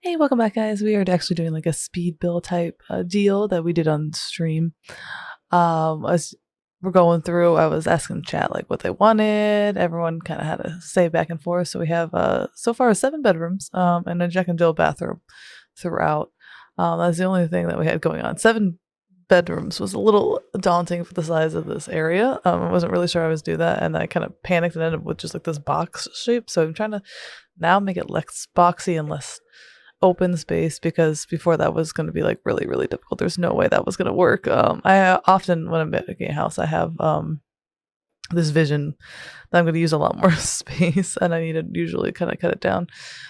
Hey, welcome back, guys. We are actually doing like a speed build type deal that we did on stream. As we're going through, I was asking chat like what they wanted. Everyone kind of had to say back and forth. So we have so far 7 bedrooms and a Jack and Jill bathroom throughout. That's the only thing that we had going on. 7 bedrooms was a little daunting for the size of this area. I wasn't really sure I was do that, and I kind of panicked and ended up with just like this box shape. So I'm trying to now make it less boxy and less open space, because before that was going to be like really really difficult. There's no way that was going to work. I often, when I'm making a house, I have this vision that I'm going to use a lot more space, and I need to usually kind of cut it down.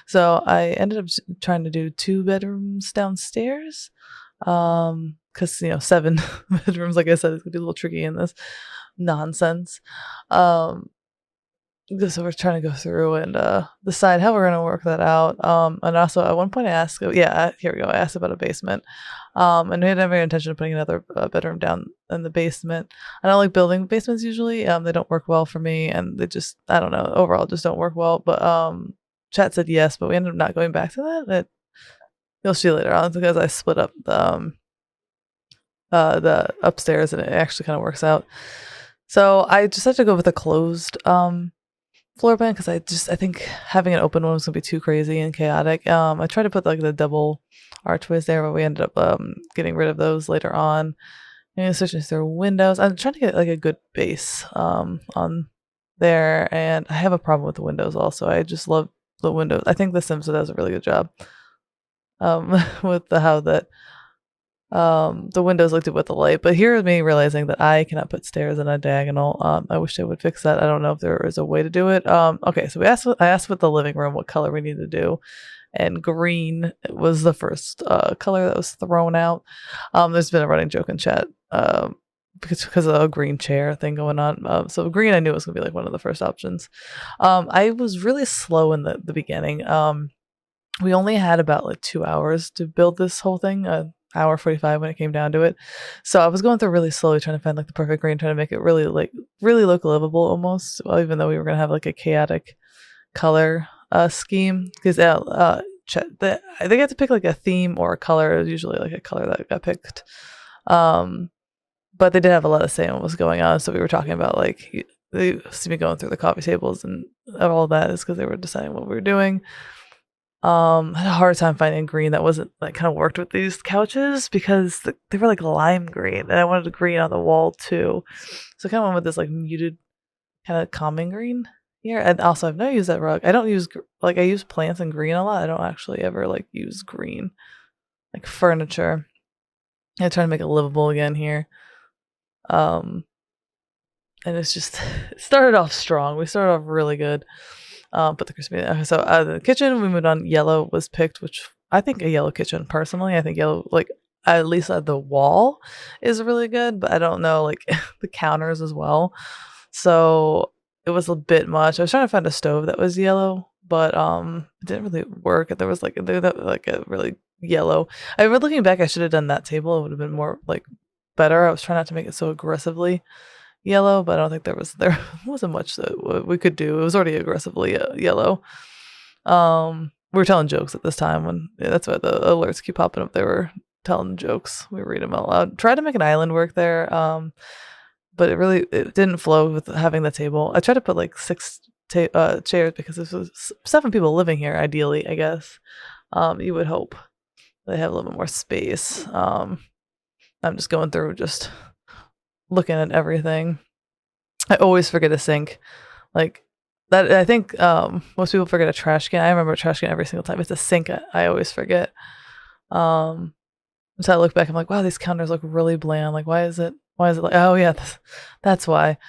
So I ended up trying to do 2 bedrooms downstairs, because 7 bedrooms, like I said, it's going to be a little tricky in this nonsense. So we're trying to go through and decide how we're going to work that out. And also at one point I asked, here we go. I asked about a basement. And we had every intention of putting another bedroom down in the basement. I don't like building basements usually. They don't work well for me, and they just, I don't know, overall just don't work well. But chat said yes, but we ended up not going back to that. You'll see later on, because I split up the upstairs, and it actually kind of works out. So I just had to go with a closed floor plan, because I think having an open one was gonna be too crazy and chaotic. I tried to put like the double archways there, but we ended up getting rid of those later on. And switching through windows. I'm trying to get like a good base on there, and I have a problem with the windows also. I just love the windows. I think The Sims does a really good job with how that the windows looked at with the light. But here is me realizing that I cannot put stairs in a diagonal. I wish they would fix that. I don't know if there is a way to do it. Okay, so I asked with the living room what color we need to do, and green was the first color that was thrown out. There's been a running joke in chat because of a green chair thing going on. So green, I knew was gonna be like one of the first options. I was really slow in the beginning. We only had about like 2 hours to build this whole thing. Hour 45 when it came down to it. So I was going through really slowly, trying to find like the perfect green, trying to make it really look livable almost. Well, even though we were gonna have like a chaotic color scheme, because I think I have to pick like a theme or a color. It was usually like a color that got picked. But they did have a lot of say on what was going on. So we were talking about like, they see me going through the coffee tables and all that is because they were deciding what we were doing. I had a hard time finding green that wasn't like kind of worked with these couches, because they were like lime green, and I wanted a green on the wall too. So I kind of went with this like muted kind of calming green here. And also I've never used that rug. I don't use I use plants and green a lot. I don't actually ever like use green like furniture. I try to make it livable again here. And it's just it started off strong. We started off really good. Put the crispy. Okay, so the kitchen, we moved on. Yellow was picked, which I think a yellow kitchen personally. I think yellow, like at least at the wall, is really good. But I don't know like the counters as well. So it was a bit much. I was trying to find a stove that was yellow, but it didn't really work. There was like a really yellow. I mean, looking back, I should have done that table. It would have been more like better. I was trying not to make it so aggressively yellow, but I don't think there wasn't much that we could do. It was already aggressively yellow. We were telling jokes at this time that's why the alerts keep popping up. They were telling jokes. We read them out loud. Tried to make an island work there, but it didn't flow with having the table. I tried to put like 6 chairs, because this was 7 people living here. Ideally, I guess you would hope they have a little bit more space. I'm just going through just looking at everything. I always forget a sink. Like that, I think most people forget a trash can. I remember a trash can every single time. It's a sink I always forget. So I look back, I'm like, wow, these counters look really bland. Like, why is it like, oh yeah, that's why.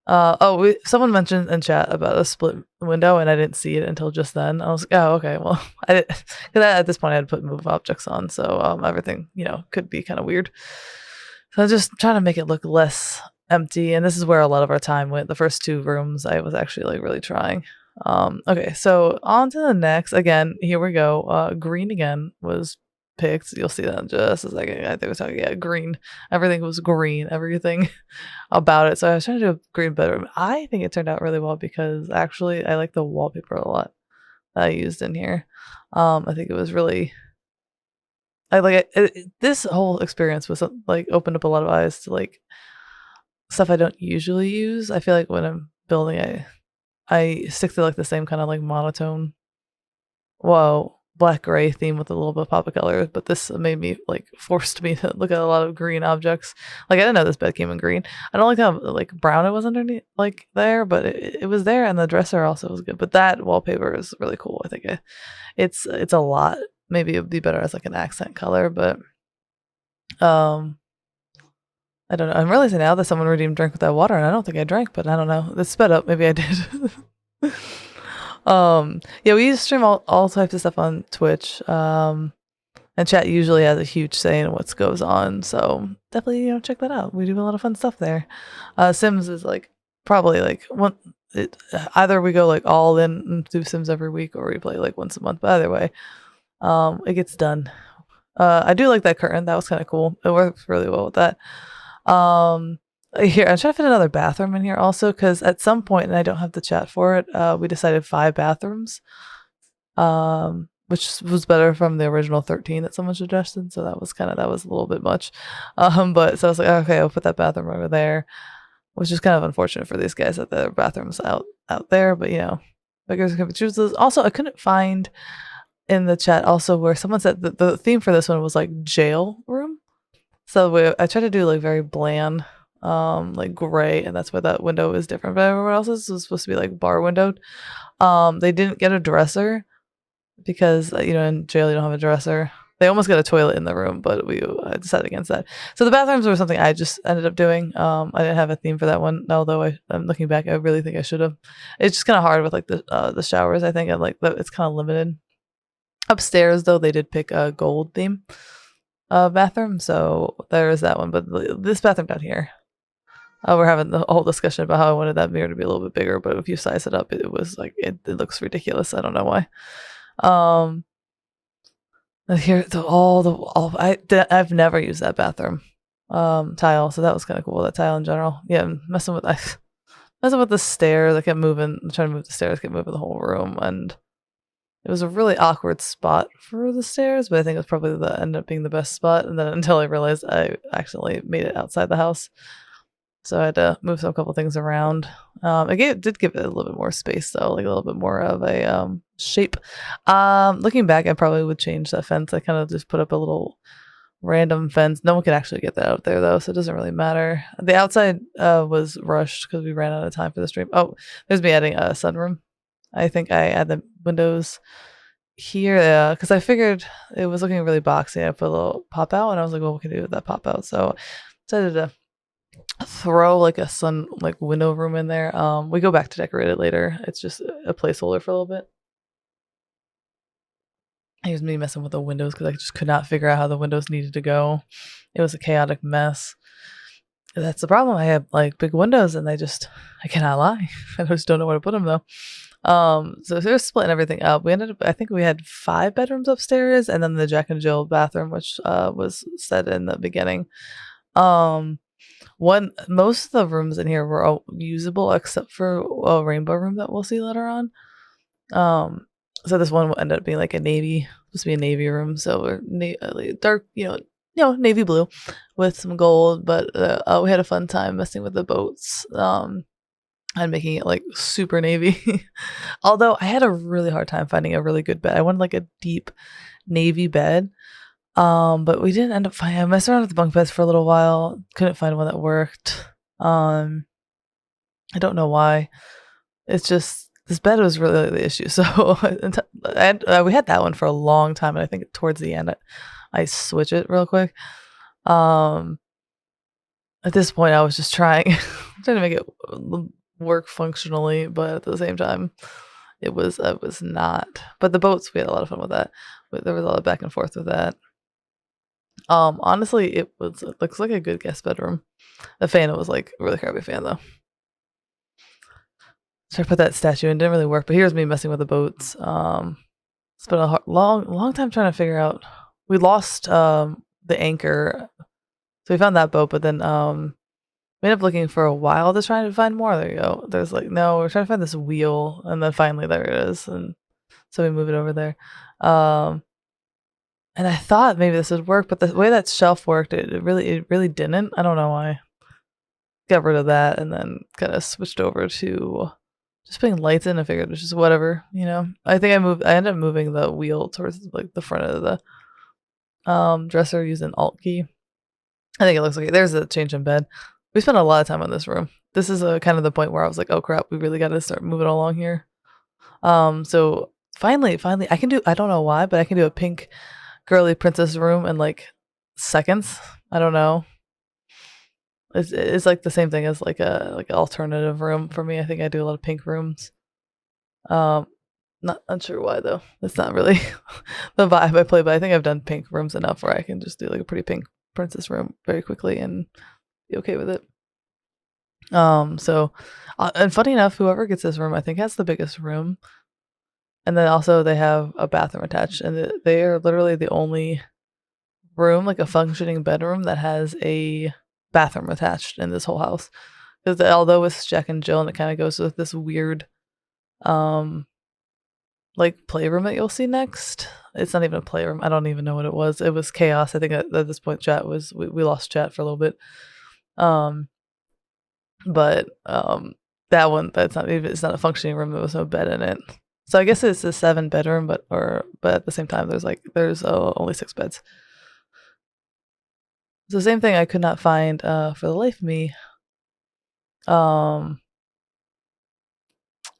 Someone mentioned in chat about a split window, and I didn't see it until just then. I was like, oh, okay, well, I didn't, because at this point I had to put move objects on, so everything could be kind of weird. So I was just trying to make it look less empty, and this is where a lot of our time went. The first 2 rooms, I was actually like really trying. Okay, so on to the next. Again, here we go. Green again was picked. You'll see that in just a second. I think we're talking, green. Everything was green. Everything about it. So I was trying to do a green bedroom. I think it turned out really well, because actually I like the wallpaper a lot. that I used in here. I think it was really I like this whole experience was like opened up a lot of eyes to like stuff I don't usually use. I feel like when I'm building, I stick to like the same kind of like monotone, well, black gray theme with a little bit of pop of color. But this made me like forced me to look at a lot of green objects. Like I didn't know this bed came in green. I don't like how like brown it was underneath like there, but it was there, and the dresser also was good. But that wallpaper is really cool. I think it's a lot. Maybe it would be better as like an accent color, but um I don't know. I'm realizing now that someone redeemed drink with that water, and I don't think I drank, but I don't know. This sped up. Maybe I did. Yeah, we stream all types of stuff on Twitch. And chat usually has a huge say in what goes on, so definitely check that out. We do a lot of fun stuff there. Sims is like probably like one. Either we go like all in and do Sims every week, or we play like once a month. But either way, it gets done. I do like that curtain. That was kind of cool. It works really well with that. Here, I'm trying to fit another bathroom in here also, because at some point, and I don't have the chat for it, we decided 5 bathrooms, which was better from the original 13 that someone suggested. So that was a little bit much. But so I was like, okay, I'll put that bathroom over there, which is kind of unfortunate for these guys that their bathrooms out there. But beggars can be choosers. Also, I couldn't find in the chat also where someone said that the theme for this one was like jail room. So I tried to do like very bland, like gray, and that's why that window is different. But everyone else's was supposed to be like bar windowed. They didn't get a dresser because in jail you don't have a dresser. They almost got a toilet in the room, but we decided against that. So the bathrooms were something I just ended up doing. I didn't have a theme for that one, although I'm looking back, I really think I should have. It's just kind of hard with like the showers, I think, and like it's kind of limited. Upstairs though, they did pick a gold theme bathroom, so there is that one. But this bathroom down here, we're having the whole discussion about how I wanted that mirror to be a little bit bigger, but if you size it up, it was like it looks ridiculous. I don't know why. Here, I've never used that bathroom tile, so that was kind of cool. That tile in general, yeah. Messing with the stairs, I kept moving, trying to move the stairs, kept moving the whole room, and it was a really awkward spot for the stairs, but I think it was probably ended up being the best spot. And then until I realized I accidentally made it outside the house, so I had to move a couple things around. It did give it a little bit more space though, like a little bit more of a shape. Looking back, I probably would change that fence. I kind of just put up a little random fence. No one could actually get that out there though, so it doesn't really matter. The outside was rushed because we ran out of time for the stream. Oh, there's me adding a sunroom. I think I add the windows here because I figured it was looking really boxy. I put a little pop out, and I was like, well, what can I do with that pop out? So I decided to throw like a sun like window room in there. We go back to decorate it later. It's just a placeholder for a little bit. Here's me messing with the windows because I just could not figure out how the windows needed to go. It was a chaotic mess. That's the problem. I have like big windows, and I cannot lie. I just don't know where to put them though. So they're splitting everything up. We ended up, I think we had 5 bedrooms upstairs, and then the Jack and Jill bathroom, which was said in the beginning. Most of the rooms in here were all usable except for a rainbow room that we'll see later on. So this one ended up being like supposed to be a navy room, so dark, navy blue with some gold. But we had a fun time messing with the boats. And making it like super navy. Although I had a really hard time finding a really good bed. I wanted like a deep navy bed. But we didn't end up finding. I messed around with the bunk beds for a little while. Couldn't find one that worked. I don't know why. It's just this bed was really the issue. So we had that one for a long time, and I think towards the end I switch it real quick. At this point, I was just trying to make it work functionally, but at the same time it was not. But the boats, we had a lot of fun with that. There was a lot of back and forth with that. Honestly, it looks like a good guest bedroom. The fan, it was like a really crappy fan though. So I put that statue in, didn't really work, but here's me messing with the boats. It's been a long time trying to figure out. We lost the anchor, so we found that boat, but then we ended up looking for a while to try to find more. There you go. There's like, no, we're trying to find this wheel, and then finally there it is. And so we moved it over there. Um, and I thought maybe this would work, but the way that shelf worked, it really didn't. I don't know why. Got rid of that and then kind of switched over to just putting lights in. I figured it was just whatever, you know. I think I ended up moving the wheel towards like the front of the dresser using Alt key. I think it looks okay. There's a change in bed. We spent a lot of time on this room. This is kind of the point where I was like, oh crap, we really got to start moving along here. So finally, I can do. I don't know why, but I can do a pink girly princess room in like seconds. I don't know. It's like the same thing as like an alternative room for me. I think I do a lot of pink rooms. Not unsure why though. That's not really the vibe I play, but I think I've done pink rooms enough where I can just do like a pretty pink princess room very quickly and be okay with it. So, and funny enough, whoever gets this room, I think has the biggest room, and then also they have a bathroom attached, and they are literally the only room, like a functioning bedroom, that has a bathroom attached in this whole house. Because although it's Jack and Jill, and it kind of goes with this weird, like playroom that you'll see next. It's not even a playroom. I don't even know what it was. It was chaos. I think at this point, chat was we lost chat for a little bit. But that one, it's not a functioning room. There was no bed in it. So I guess it's a 7-bedroom, but at the same time, there's only 6 beds. So same thing. I could not find for the life of me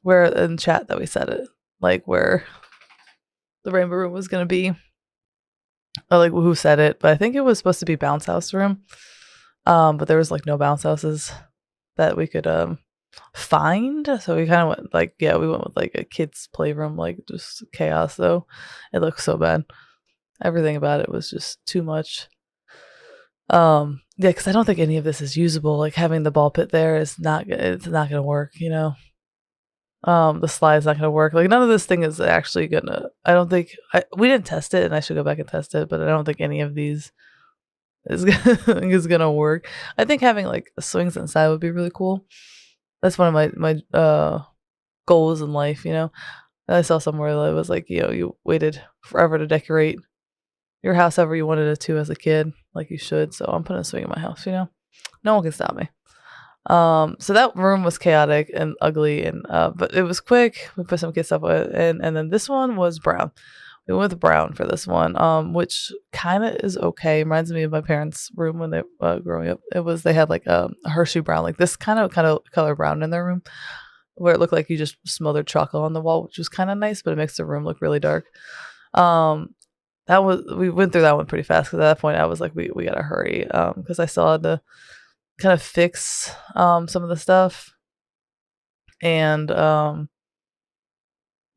where in chat that we said it, like where the rainbow room was gonna be, or like who said it. But I think it was supposed to be bounce house room, but there was like no bounce houses that we could find. So we kind of went like, yeah, we went with like a kid's playroom, like just chaos though. It looked so bad. Everything about it was just too much. Yeah, because I don't think any of this is usable. Like having the ball pit there it's not gonna work, you know. The slide's not gonna work. Like none of this thing is actually gonna. I don't think we didn't test it, and I should go back and test it. But I don't think any of these is gonna work. I think having like swings inside would be really cool. That's one of my goals in life. You know, I saw somewhere that it was like, you know, you waited forever to decorate your house however you wanted it to as a kid, like you should. So I'm putting a swing in my house. You know, no one can stop me. So that room was chaotic and ugly, and but it was quick. We put some kid stuff in, and then this one was brown. We went with brown for this one, which kind of is okay. Reminds me of my parents' room when they growing up. They had like a Hershey brown, like this kind of color brown in their room, where it looked like you just smothered chocolate on the wall, which was kind of nice, but it makes the room look really dark. We went through that one pretty fast because at that point I was like, we gotta hurry, because I still had to kind of fix some of the stuff and we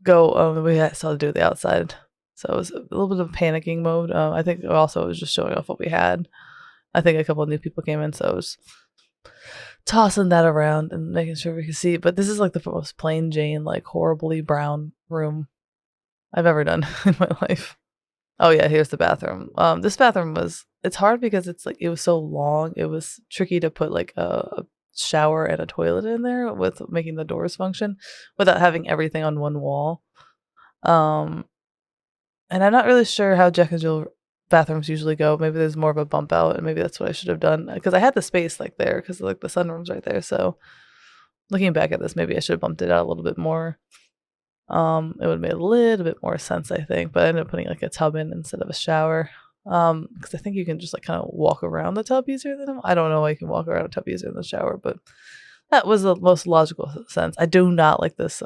still had to do the outside. So it was a little bit of panicking mode. I think also it was just showing off what we had. I think a couple of new people came in, so I was tossing that around and making sure we could see. But this is like the most plain Jane, like horribly brown room I've ever done in my life. Oh yeah, here's the bathroom. This bathroom it's hard because it was so long. It was tricky to put like a shower and a toilet in there with making the doors function without having everything on one wall. And I'm not really sure how Jack and Jill bathrooms usually go. Maybe there's more of a bump out, and maybe that's what I should have done because I had the space like there because like the sunroom's right there. So looking back at this, maybe I should have bumped it out a little bit more. It would have made a little bit more sense, I think, but I ended up putting like a tub in instead of a shower. Because I think you can just like kind of walk around the tub easier than I don't know why you can walk around a tub easier than the shower, but that was the most logical sense. I do not like this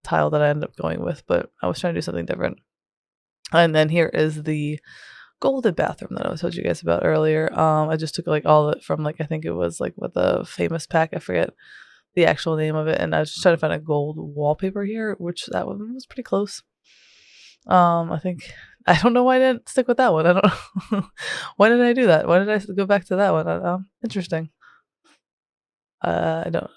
tile that I ended up going with, but I was trying to do something different. And then here is the golden bathroom that I told you guys about earlier. I just took like all of it from like I think it was like with the famous pack. I forget the actual name of it, and I was just trying to find a gold wallpaper here, which that one was pretty close. I think I don't know why I didn't stick with that one. I don't know. Why did I do that? Why did I go back to that one? Interesting. I don't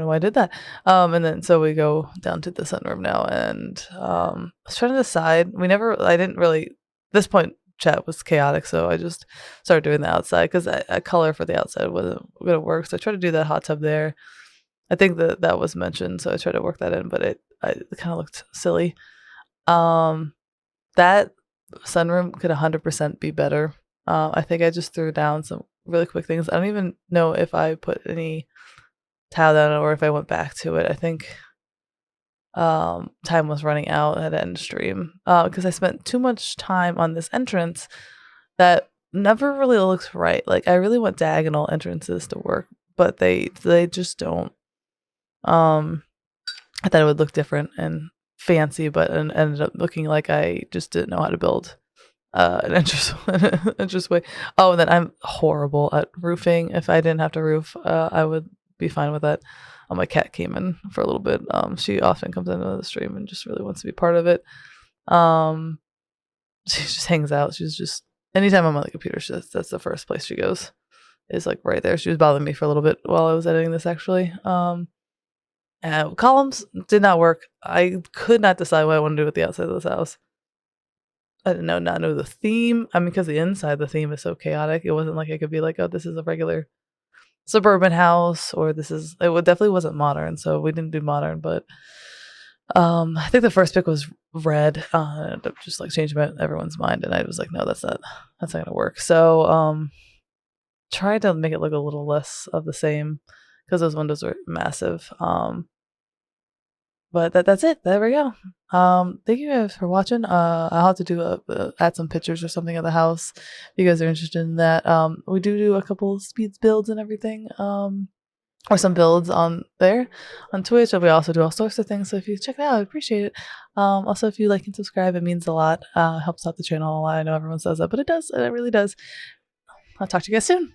know why I did that. And then so we go down to the sunroom now, and I was trying to decide. I didn't really. This point, chat was chaotic, so I just started doing the outside because a color for the outside wasn't gonna work. So I tried to do that hot tub there. I think that was mentioned, so I tried to work that in, but it kind of looked silly. Um, that sunroom could 100% be better. I think I just threw down some really quick things. I don't even know if I put any tile down or if I went back to it. I think time was running out at the end stream because I spent too much time on this entrance that never really looks right. Like I really want diagonal entrances to work, but they just don't. I thought it would look different and fancy, but it ended up looking like I just didn't know how to build an interest way. Oh, and then I'm horrible at roofing. If I didn't have to roof, I would be fine with that. My cat came in for a little bit. She often comes into the stream and just really wants to be part of it. Um, she just hangs out. She's just anytime I'm on the computer, that's the first place she goes. Is like right there. She was bothering me for a little bit while I was editing this actually. Columns did not work. I could not decide what I want to do with the outside of this house. I didn't not know the theme. I mean, because the inside, the theme is so chaotic. It wasn't like I could be like, oh, this is a regular suburban house, or this is. Definitely wasn't modern, so we didn't do modern. But I think the first pick was red. I ended up just like changing everyone's mind, and I was like, no, that's not gonna work. So tried to make it look a little less of the same because those windows are massive. But that's it. There we go. Thank you guys for watching. I'll have to do add some pictures or something of the house if you guys are interested in that. We do a couple speeds builds and everything. Or some builds on there on Twitch. And we also do all sorts of things. So if you check it out, I appreciate it. Also, if you like and subscribe, it means a lot. Helps out the channel a lot. I know everyone says that, but it does. It really does. I'll talk to you guys soon.